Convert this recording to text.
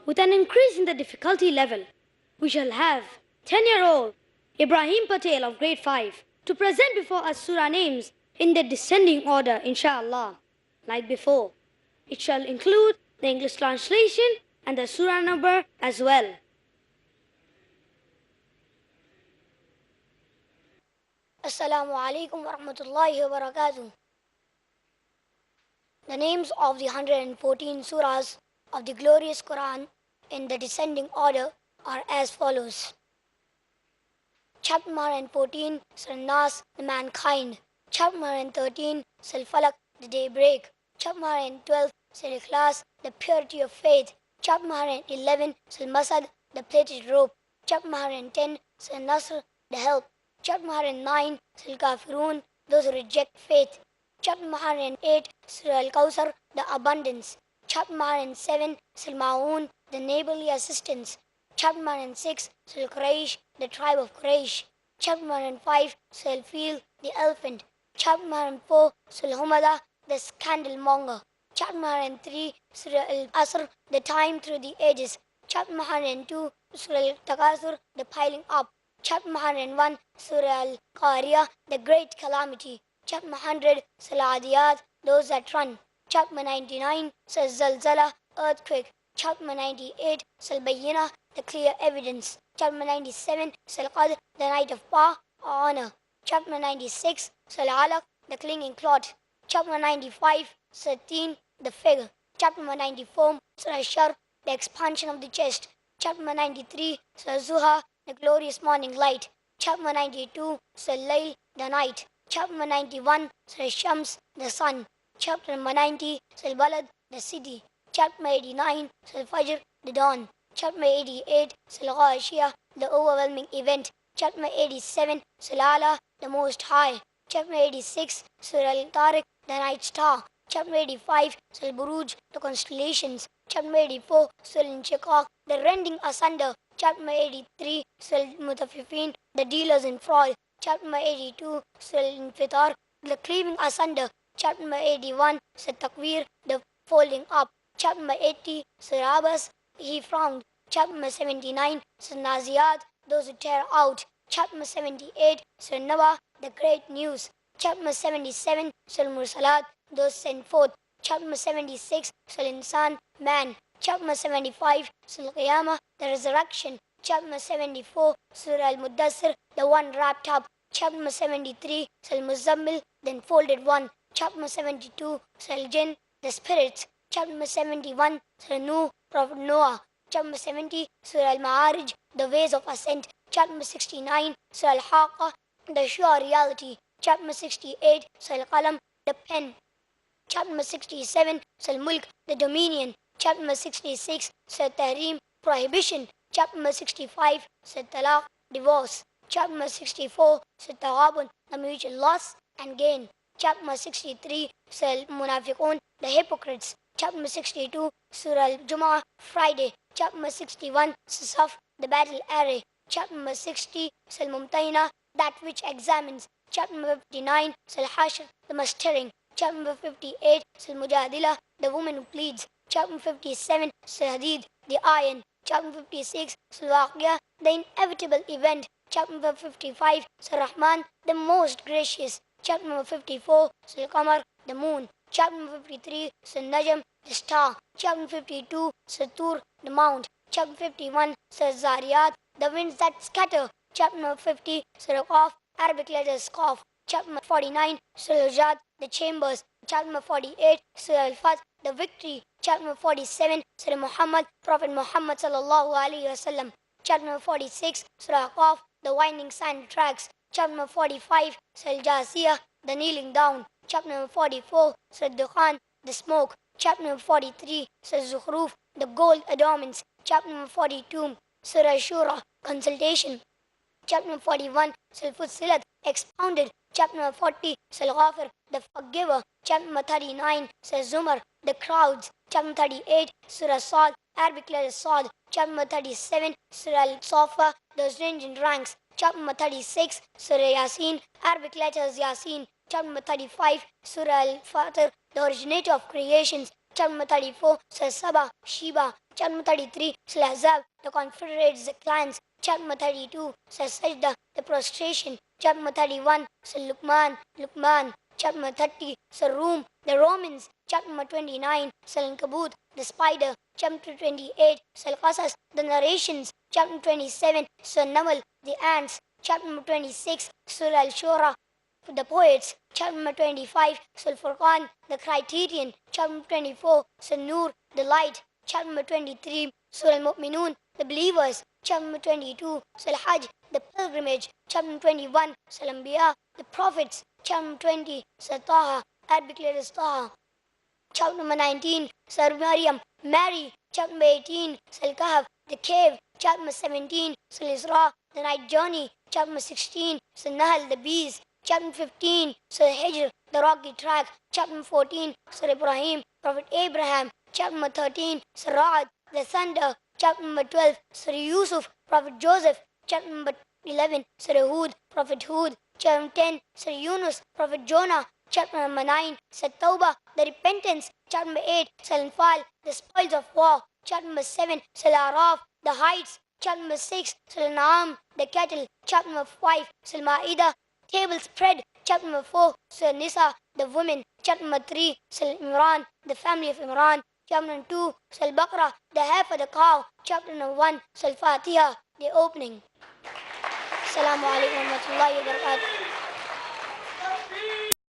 With an increase in the difficulty level, we shall have 10-year-old Ibrahim Patel of grade 5 to present before us surah names in their descending order, inshallah. Like before, it shall include the English translation and the surah number as well. Assalamu alaikum wa rahmatullahi wa barakatuh. The names of the 114 surahs of the glorious Quran in the descending order are as follows. Chapter 114, Surah Nas, the mankind. Chapter 113, Surah Falak, the daybreak. Chapter 112, Surah Ikhlas, the purity of faith. Chapter 111, Surah Masad, the plaited rope. Chapter 110, Surah Nasr, the help. Chapter 109, Surah Kafirun, those who reject faith. Chapter 108, Surah Al-Kawthar, the abundance. Chapter 107, Surah Ma'un, the neighborly assistance. Chapter 106, Surah Quraysh, the tribe of Quraysh. Chapter 105, Surah Al-Fil, the elephant. Chapter 104, Surah Humada, the scandal monger. Chapter 103, Surah Al-Asr, the time through the ages. Chapter 102, Surah Al-Takasur, the piling up. Chapter 101, Surah Al-Qariya, the great calamity. Chapter 100, Surah Adiyat, those that run. Chapter 99, Surah Zalzala, earthquake. Chapter 98, Surah Bayyina, the clear evidence. Chapter 97, Surah Qadr, the night of power or honor. Chapter 96, Surah Alaq, the clinging cloth. Chapter 95, Surah Teen, the figure. Chapter 94, Surah Shar, the expansion of the chest. Chapter 93, Surah Zuha, the glorious morning light. Chapter 92, Surah Layl, the night. Chapter 91, Surah Shams, the sun. Chapter 90, Surah Balad, the city. Chapter 89, Surah Fajr, the dawn. Chapter 88, Surah Ghashiyah, the overwhelming event. Chapter 87, Surah Ala, the most high. Chapter 86, Surah Al-Tariq, the night star. Chapter 85, Surah Buruj, the constellations. Chapter 84, Surah Al-Inshiqaq, the rending asunder. Chapter 83, Surah Al-Mutaffifin, the dealers in fraud. Chapter 82, Surah Al-Infitar, the cleaving asunder. Chapter 81, Surah Takwir, the folding up. Chapter 80, Surah Abbas, he frowned. Chapter 79, Surah Naziyat, those who tear out. Chapter 78, Surah Naba, the great news. Chapter 77, Surah Mursalat, those sent forth. Chapter 76, Surah Insan, man. Chapter 75, Surah Qiyamah, the resurrection. Chapter 74, Surah Al-Muddassir, the one wrapped up. Chapter 73, Surah Al-Muzammil, the enfolded one. Chapter 72, Surah Al-Jinn, the spirits. Chapter 71, Surah Nuh, Prophet Noah. Chapter 70, Surah Al-Ma'arij, the ways of ascent. Chapter 69, Surah Al-Haqqa, the sure reality. Chapter 68, Surah Al-Qalam, the pen. Chapter 67, Surah Al-Mulk, the dominion. Chapter 66, Surah Tahrim, prohibition. Chapter 65, Surah Talaq, divorce. Chapter 64, Surah Taghabun, the mutual loss and gain. Chapter 63, Surah Al-Munafiqun, the hypocrites. Chapter 62, Surah Al-Jumu'ah, Friday. Chapter 61, Surah Saf, the battle array. Chapter 60, Surah Al-Mumtahina, that which examines. Chapter 59, Surah Hashr, the mustering. Chapter 58, Surah Mujadila, the woman who pleads. Chapter 57, Surah Hadid, the iron. Chapter 56, Surah Waqiyah, the inevitable event. Chapter 55, Surah Rahman, the most gracious. Chapter 54, Surah Qamar, the moon. Chapter 53, Surah Najm, the star. Chapter 52, Surah Tur, the mount. Chapter 51, Surah Zariyat, the winds that scatter. Chapter 50, Surah Qaf, Arabic letters Qaf. Chapter 49, Surah Jad, the chambers. Chapter 48, Surah Al-Fath, the victory. Chapter 47, Surah Muhammad, Prophet Muhammad sallallahu alaihi wasallam. Chapter 46, Surah Qaf, the winding sand tracks. Chapter 45, Surah Al-Jasiyah, the kneeling down. Chapter 44, Surah Dukhan, the smoke. Chapter 43, Surah Zukhruf, the gold adornments. Chapter 42, Surah Shura, consultation. Chapter 41, Surah Fussilat, expounded. Chapter 40, Surah Ghafir, the forgiver. Chapter 39, Surah Zumar, the crowds. Chapter 38, Surah Sad, Arabic letter Sad. Chapter 37, Surah Al-Safa, those ranging ranks. Chapter 36, Surah Yasin, Arabic letters Yasin. Chapter 35, Surah Al-Fatir, the originator of creations. Chapter number 34, Surah Saba, Sheba. Chapter number 33, Surah Ahzab, the confederates, the clans. Chapter number 32, Surah Sajda, the prostration. Chapter number 31, Surah Luqman, Luqman. Chapter number 30, Surah Rum, the Romans. Chapter number 29, Surah Al-Kabut, the spider. Chapter 28, Surah Qasas, the narrations. Chapter 27, Surah Namal, the ants. Chapter number 26, Surah Al-Shura, the poets. Chapter number 25, Surah Furqan, the criterion. Chapter number 24, Surah Nur, the light. Chapter number 23, Surah Al-Mu'minun, the believers. Chapter number 22, Surah Hajj, the pilgrimage. Chapter number 21, Surah Anbiya, the prophets. Chapter number 20, Surah Taha, Arabic letters Taha. Chapter number 19, Surah Maryam, Mary. Chapter number 18, Surah Al-Kahf, the cave. Chapter number 17, Surah Isra, the night journey. Chapter number 16, Surah Nahl, the bees. Chapter 15, Surah Hijr, the rocky track. Chapter 14, Surah Ibrahim, Prophet Abraham. Chapter 13, Surah Ra'd, the thunder. Chapter 12, Surah Yusuf, Prophet Joseph. Chapter 11, Surah Hud, Prophet Hud. Chapter 10, Surah Yunus, Prophet Jonah. Chapter 9, Surah Tawbah, the repentance. Chapter 8, Surah Anfal, the spoils of war. Chapter 7, Surah Araf, the heights. Chapter 6, Surah Naam, the cattle. Chapter 5, Surah Ma'idah, table spread. Chapter 4, Surah Nisa, the women. Chapter 3, Surah Imran, the family of Imran. Chapter 2, Surah Baqarah, the half of the cow. Chapter 1, Surah Fatiha, the opening. Assalamu alaikum wa rahmatullahi wa barakatuh.